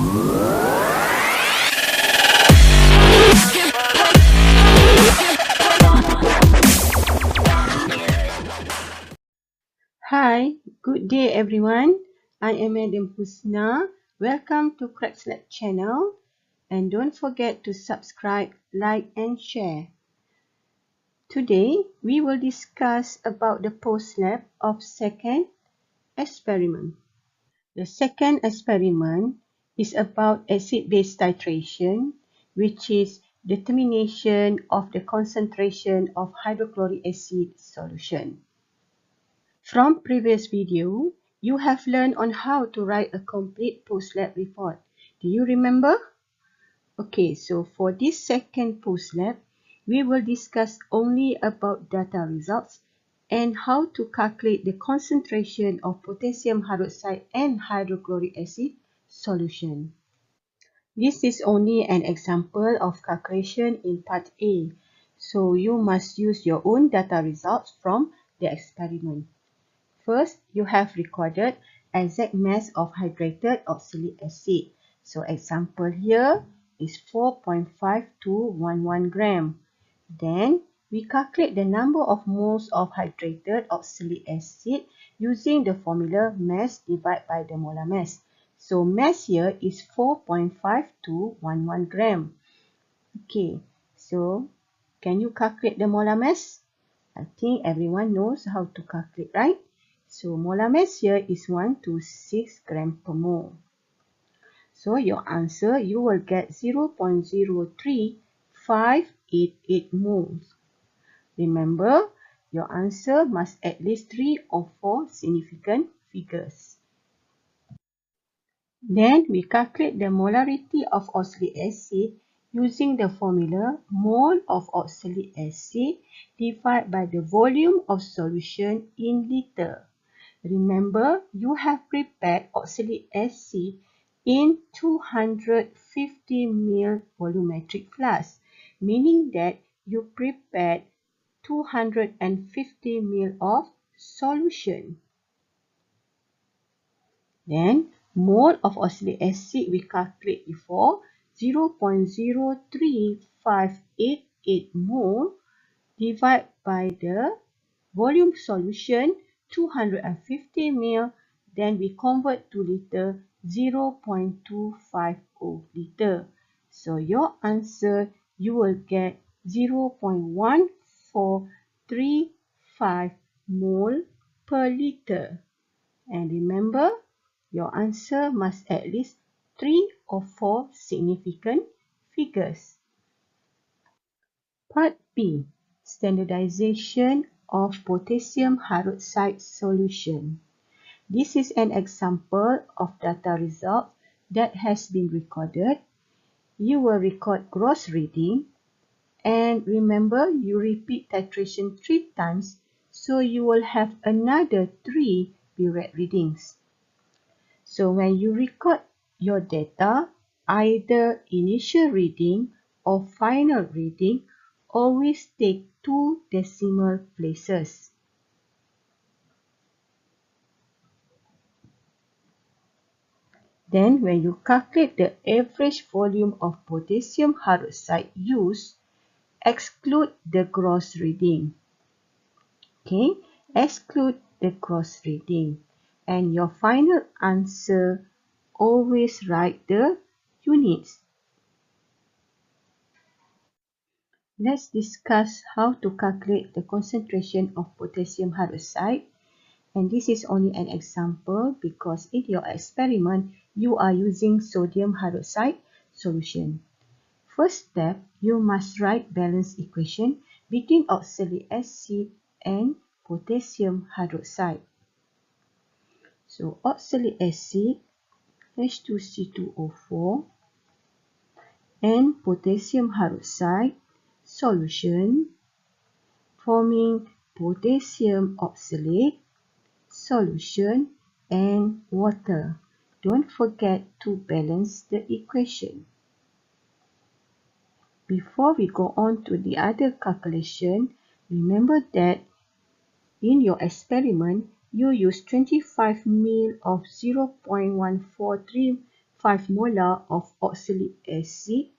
Hi, good day everyone. I am Madam Husna. Welcome to POSTLAB channel, and don't forget to subscribe, like and share. Today we will discuss about the POSTLAB of second experiment. The second experiment is about acid-base titration, which is determination of the concentration of hydrochloric acid solution. From previous video, you have learned on how to write a complete POSTLAB report. Do you remember? Okay, so for this second POSTLAB, we will discuss only about data results and how to calculate the concentration of potassium hydroxide and hydrochloric acid solution. This is only an example of calculation in part A, so you must use your own data results from the experiment. First, you have recorded exact mass of hydrated oxalic acid. So example here is 4.5211 gram. Then we calculate the number of moles of hydrated oxalic acid using the formula mass divided by the molar mass. So mass here is 4.5211 gram. Okay, so can you calculate the molar mass? I think everyone knows how to calculate, right? So molar mass here is 126 gram per mole. So your answer, you will get 0.03588 moles. Remember, your answer must at least 3 or 4 significant figures. Then we calculate the molarity of oxalic acid using the formula mole of oxalic acid divided by the volume of solution in liter. Remember, you have prepared oxalic acid in 250 ml volumetric flask, meaning that you prepared 250 ml of solution. Then, mole of oxalic acid we calculate before 0.03588 mole divided by the volume solution 250 ml, then we convert to liter 0.250 liter. So your answer, you will get 0.1435 mole per liter. And remember, your answer must at least 3 or 4 significant figures. Part B. Standardization of potassium hydroxide solution. This is an example of data result that has been recorded. You will record gross reading, and remember, you repeat titration 3 times, so you will have another 3 burette readings. So when you record your data, either initial reading or final reading, always take 2 decimal places. Then when you calculate the average volume of potassium hydroxide used, exclude the gross reading. Okay, exclude the gross reading. And your final answer, always write the units. Let's discuss how to calculate the concentration of potassium hydroxide. And this is only an example because in your experiment, you are using sodium hydroxide solution. First step, you must write balance equation between oxalic acid and potassium hydroxide. So oxalic acid, H2C2O4, and potassium hydroxide solution forming potassium oxalate solution and water. Don't forget to balance the equation. Before we go on to the other calculation, remember that in your experiment, you use 25 ml of 5 molar of oxalic acid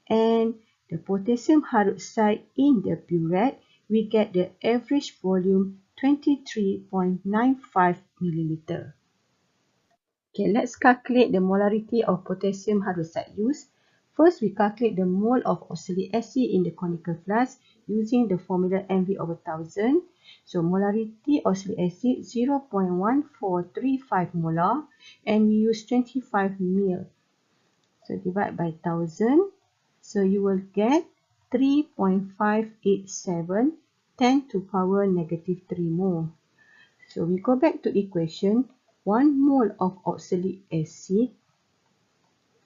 and the potassium hydroxide in the burette, we get the average volume 23.95 milliliter. Okay, let's calculate the molarity of potassium hydroxide used. First, we calculate the mole of oxalic acid in the conical flask using the formula mv/1000. So, molarity oxalic acid 0.1435 molar and we use 25 ml. So, divide by 1000. So, you will get 3.587 10 to power negative 3 mole. So, we go back to equation. 1 mole of oxalic acid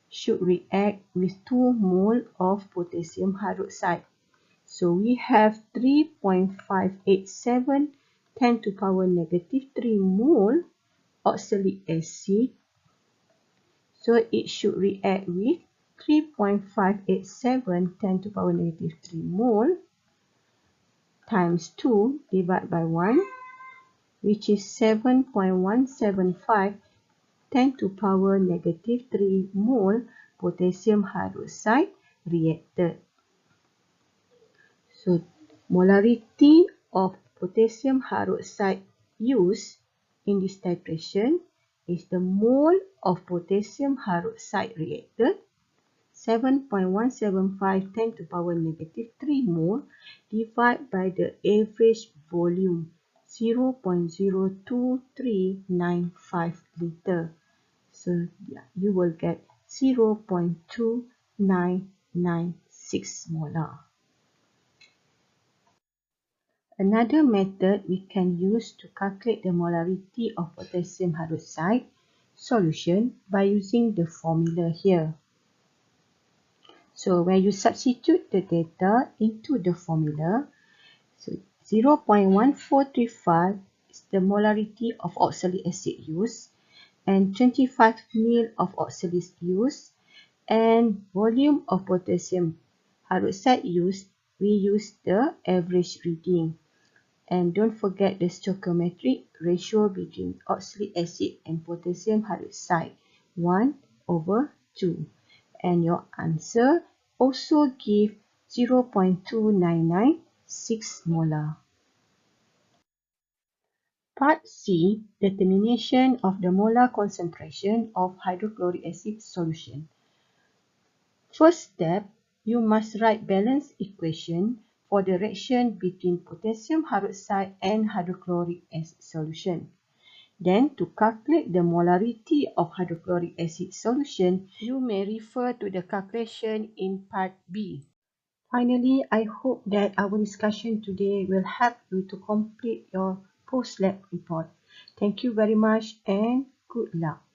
should react with 2 mole of potassium hydroxide. So we have 3.587 10 to power negative 3 mole oxalic acid. So it should react with 3.587 10 to power negative 3 mole times 2 divided by 1, which is 7.175 10 to power negative 3 mole potassium hydroxide reacted. So, molarity of potassium hydroxide used in this titration is the mole of potassium hydroxide reacted 7.175 10 to power negative 3 mole divided by the average volume 0.02395 liter. So you will get 0.2996 molar. Another method we can use to calculate the molarity of potassium hydroxide solution by using the formula here. So when you substitute the data into the formula, so 0.1435 is the molarity of oxalic acid used and 25 ml of oxalic used, and volume of potassium hydroxide used, we use the average reading. And don't forget the stoichiometric ratio between oxalic acid and potassium hydroxide, 1/2. And your answer also give 0.2996 molar. Part C, determination of the molar concentration of hydrochloric acid solution. First step, you must write balance equation for the reaction between potassium hydroxide and hydrochloric acid solution. Then, to calculate the molarity of hydrochloric acid solution, you may refer to the calculation in Part B. Finally, I hope that our discussion today will help you to complete your POSTLAB report. Thank you very much and good luck.